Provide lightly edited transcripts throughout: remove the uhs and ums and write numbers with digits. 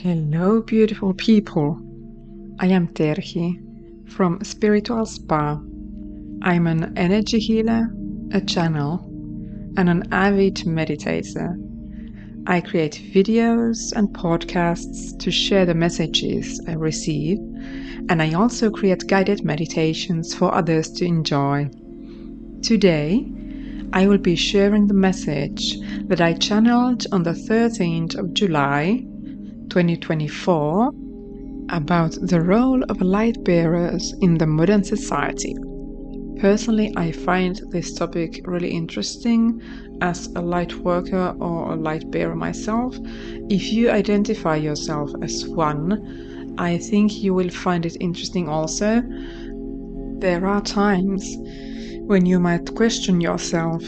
Hello, beautiful people. I am Terhi from Spiritual Spa. I'm an energy healer, a channel, and an avid meditator. I create videos and podcasts to share the messages I receive, and I also create guided meditations for others to enjoy. Today, I will be sharing the message that I channeled on the 13th of July 2024 about the role of light bearers in the modern society. Personally, I find this topic really interesting as a light worker or a light bearer myself. If you identify yourself as one, I think you will find it interesting also. There are times when you might question yourself.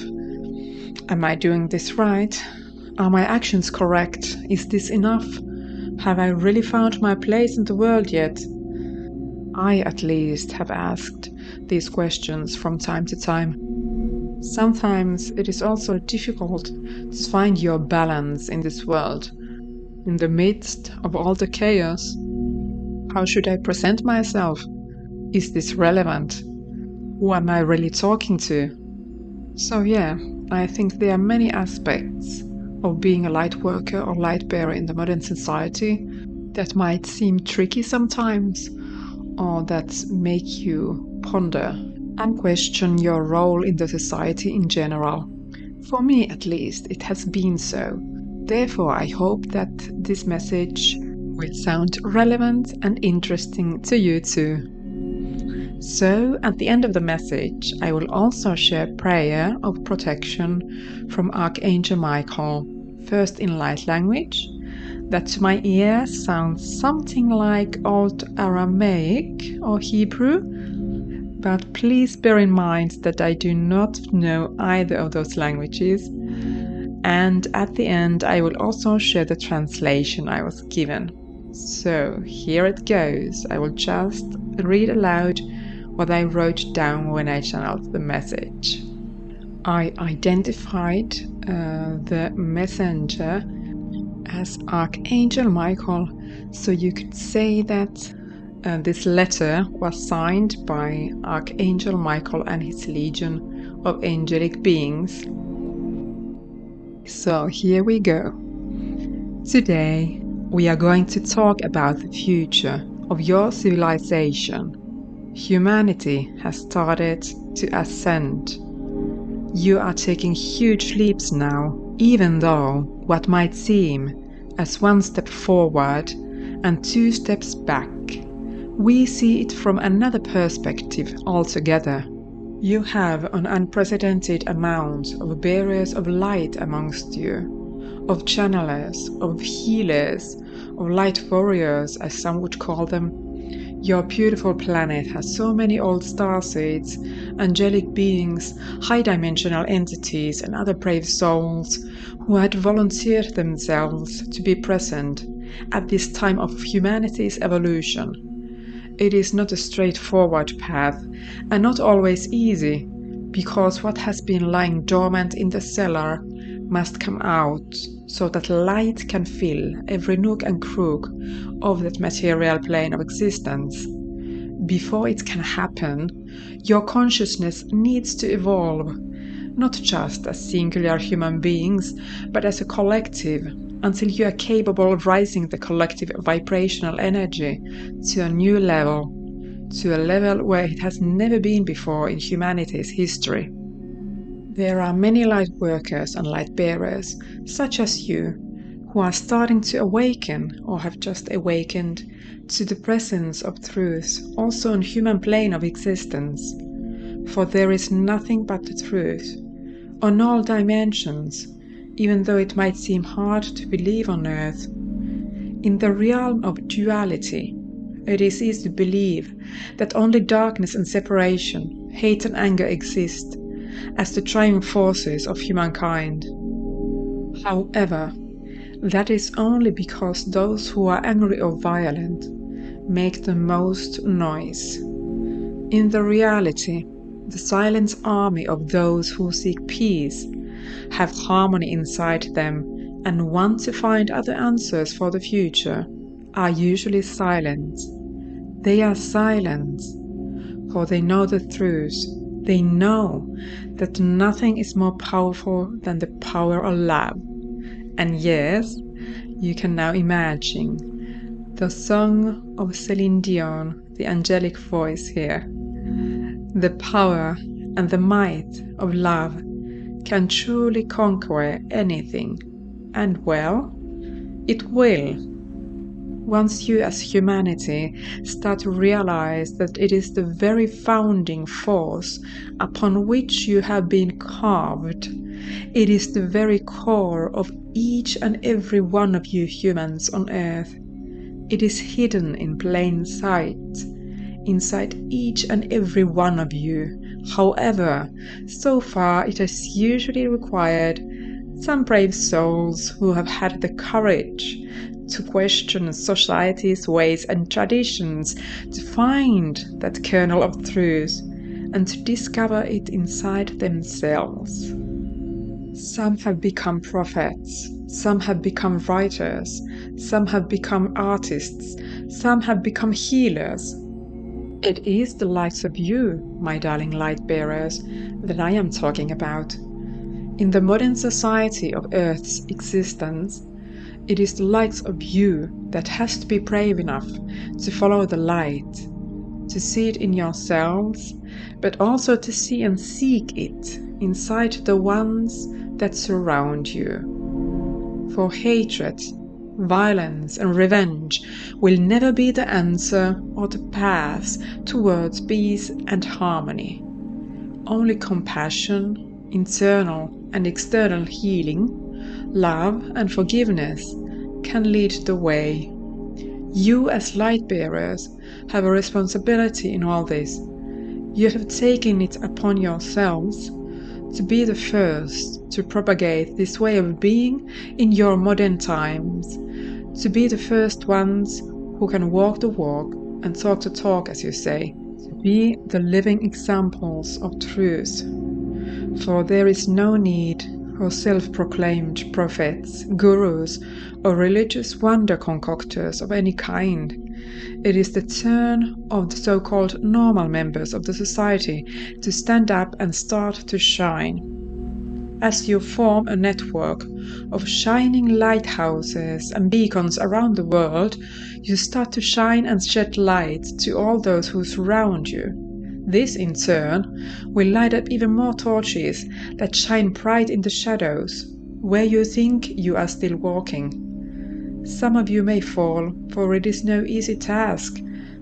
Am I doing this right? Are my actions correct? Is this enough? Have I really found my place in the world yet? I, at least, have asked these questions from time to time. Sometimes it is also difficult to find your balance in this world, in the midst of all the chaos. How should I present myself? Is this relevant? Who am I really talking to? So yeah, I think there are many aspects of being a light worker or light bearer in the modern society that might seem tricky sometimes, or that make you ponder and question your role in the society in general. For me, at least, it has been so. Therefore, I hope that this message will sound relevant and interesting to you too. So, at the end of the message, I will also share prayer of protection from Archangel Michael, first in light language, that to my ear sounds something like Old Aramaic or Hebrew, but please bear in mind that I do not know either of those languages. And at the end, I will also share the translation I was given. So here it goes. I will just read aloud what I wrote down when I channeled the message. I identified the messenger as Archangel Michael, so you could say that this letter was signed by Archangel Michael and his legion of angelic beings. So here we go. Today we are going to talk about the future of your civilization. Humanity has started to ascend. You are taking huge leaps now, even though what might seem as one step forward and two steps back. We see it from another perspective altogether. You have an unprecedented amount of bearers of light amongst you, of channelers, of healers, of light warriors, as some would call them. Your beautiful planet has so many old starseeds, angelic beings, high-dimensional entities, and other brave souls who had volunteered themselves to be present at this time of humanity's evolution. It is not a straightforward path, and not always easy, because what has been lying dormant in the cellar must come out, so that light can fill every nook and crook of that material plane of existence. Before it can happen, your consciousness needs to evolve, not just as singular human beings, but as a collective, until you are capable of raising the collective vibrational energy to a new level, to a level where it has never been before in humanity's history. There are many light workers and light bearers, such as you, who are starting to awaken or have just awakened to the presence of truth also on human plane of existence. For there is nothing but the truth, on all dimensions, even though it might seem hard to believe on earth. In the realm of duality, it is easy to believe that only darkness and separation, hate and anger exist as the driving forces of humankind. However, that is only because those who are angry or violent make the most noise. In the reality, the silent army of those who seek peace have harmony inside them and want to find other answers for the future are usually silent. They are silent, for they know the truth. They know that nothing is more powerful than the power of love. And yes, you can now imagine the song of Celine Dion, the angelic voice here. The power and the might of love can truly conquer anything. And well, it will. Once you as humanity start to realize that it is the very founding force upon which you have been carved, it is the very core of each and every one of you humans on Earth. It is hidden in plain sight, inside each and every one of you. However, so far it has usually required some brave souls who have had the courage to question society's ways and traditions, to find that kernel of truth, and to discover it inside themselves. Some have become prophets, some have become writers, some have become artists, some have become healers. It is the likes of you, my darling light bearers, that I am talking about. In the modern society of Earth's existence, it is the likes of you that has to be brave enough to follow the light, to see it in yourselves, but also to see and seek it inside the ones that surround you. For hatred, violence and revenge will never be the answer or the path towards peace and harmony. Only compassion, internal and external healing, love and forgiveness can lead the way. You as light bearers have a responsibility in all this. You have taken it upon yourselves to be the first to propagate this way of being in your modern times, to be the first ones who can walk the walk and talk the talk, as you say, to be the living examples of truth. For there is no need for self-proclaimed prophets, gurus, or religious wonder concoctors of any kind. It is the turn of the so-called normal members of the society to stand up and start to shine. As you form a network of shining lighthouses and beacons around the world, you start to shine and shed light to all those who surround you. This, in turn, will light up even more torches that shine bright in the shadows, where you think you are still walking. Some of you may fall, for it is no easy task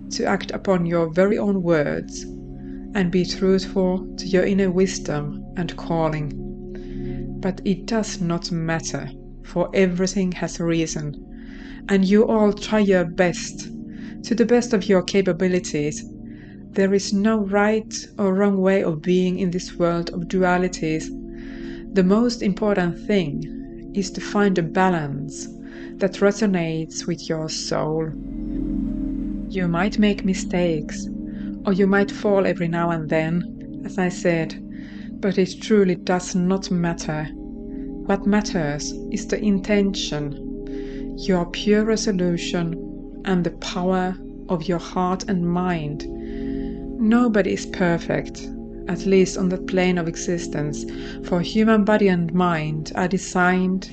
to act upon your very own words and be truthful to your inner wisdom and calling. But it does not matter, for everything has a reason, and you all try your best, to the best of your capabilities. There is no right or wrong way of being in this world of dualities. The most important thing is to find a balance that resonates with your soul. You might make mistakes, or you might fall every now and then, as I said, but it truly does not matter. What matters is the intention, your pure resolution, and the power of your heart and mind. Nobody is perfect, at least on that plane of existence, for human body and mind are designed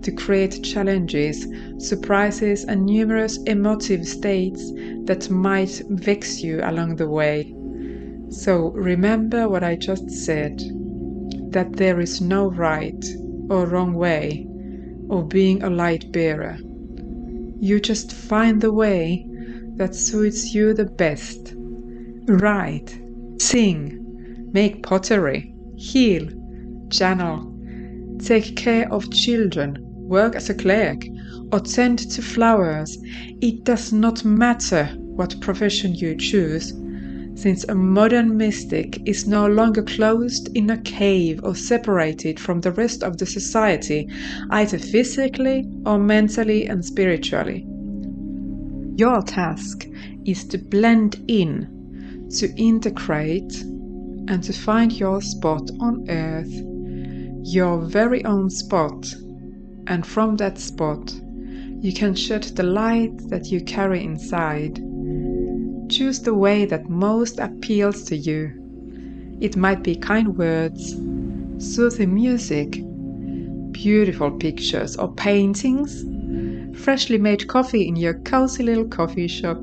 to create challenges, surprises, and numerous emotive states that might vex you along the way. So remember what I just said, that there is no right or wrong way of being a light bearer. You just find the way that suits you the best. Write, sing, make pottery, heal, channel, take care of children, work as a clerk, or tend to flowers. It does not matter what profession you choose, since a modern mystic is no longer closed in a cave or separated from the rest of the society, either physically or mentally and spiritually. Your task is to blend in, to integrate, and to find your spot on Earth, your very own spot, and from that spot You can shed the light that you carry inside. Choose the way that most appeals to you. It might be kind words, soothing music, beautiful pictures or paintings, freshly made coffee in your cozy little coffee shop,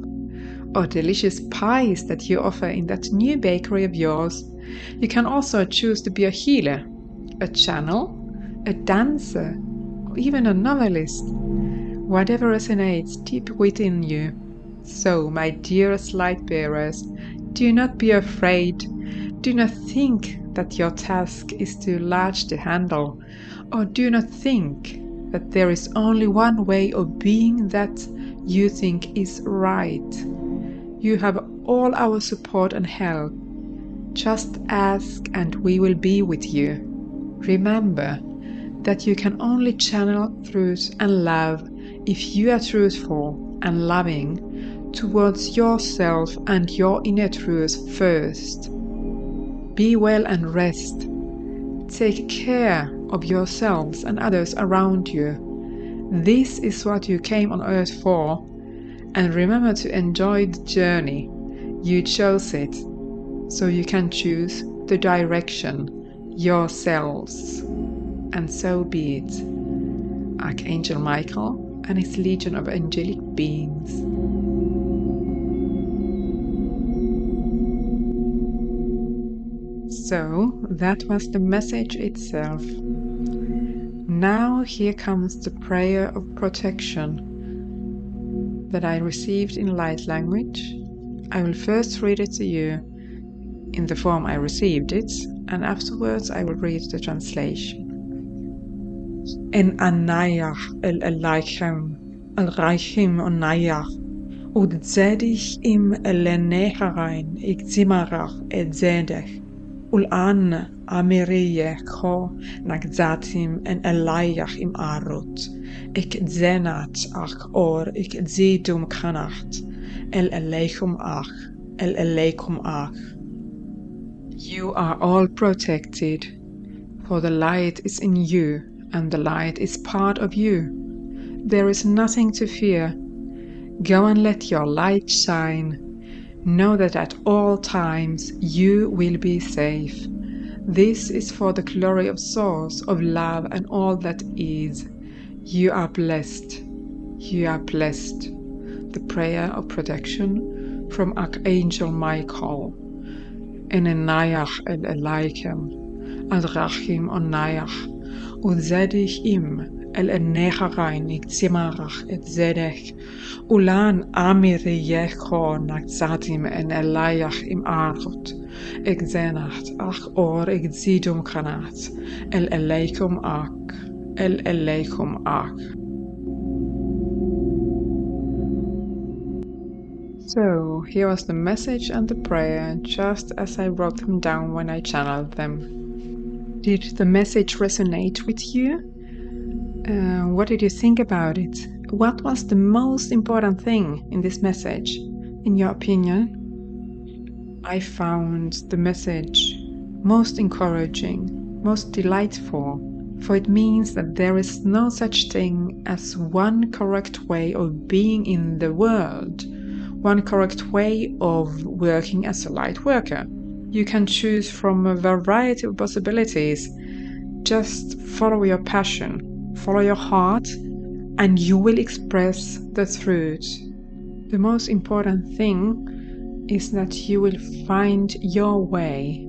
or delicious pies that you offer in that new bakery of yours. You can also choose to be a healer, a channel, a dancer, or even a novelist. Whatever resonates deep within you. So, my dearest light bearers, do not be afraid. Do not think that your task is too large to handle, or do not think that there is only one way of being that you think is right. You have all our support and help. Just ask and we will be with you. Remember that you can only channel truth and love if you are truthful and loving towards yourself and your inner truth first. Be well and rest. Take care of yourselves and others around you. This is what you came on earth for. And remember to enjoy the journey. You chose it, so you can choose the direction yourselves. And so be it. Archangel Michael and his legion of angelic beings. So, that was the message itself. Now here comes the prayer of protection that I received in light language. I will first read it to you in the form I received it, and afterwards I will read the translation. En anayach el elichem al reichim onayach ud zedich im elenecharein ik zimarach et zedech ul an amiriyeh ko nagzatim en elayach im arut ik zenat ach or ik zidum kanacht el eleikum ach. You are all protected, for the light is in you, and the light is part of you. There is nothing to fear. Go and let your light shine. Know that at all times you will be safe. This is for the glory of Source, of love and all that is. You are blessed. You are blessed. The prayer of protection from Archangel Michael. Enenayach el elaykem, adrachim onayach, uzedich im el enecharein ik zimarach et zedech, ulan amiriyeko nagzatim en elayach im arut, ik zenacht ach or ik zidum kanat, el eleikum ach. So, here was the message and the prayer, just as I wrote them down when I channeled them. Did the message resonate with you? What did you think about it? What was the most important thing in this message, in your opinion? I found the message most encouraging, most delightful, for it means that there is no such thing as one correct way of being in the world. One correct way of working as a light worker. You can choose from a variety of possibilities. Just follow your passion, follow your heart, and you will express the truth. The most important thing is that you will find your way,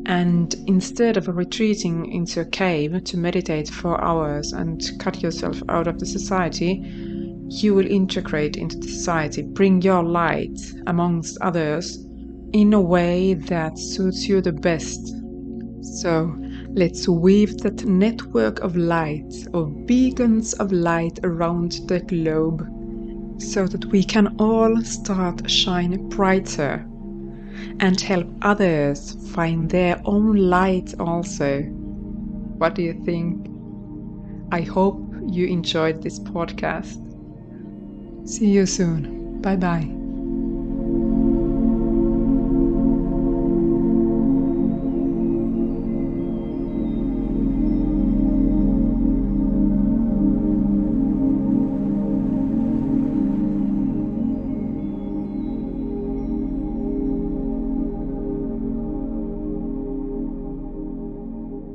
and instead of retreating into a cave to meditate for hours and cut yourself out of the society, you will integrate into the society, bring your light amongst others in a way that suits you the best. So let's weave that network of light, of beacons of light around the globe, so that we can all start shine brighter and help others find their own light also. What do you think? I hope you enjoyed this podcast. See you soon. Bye bye.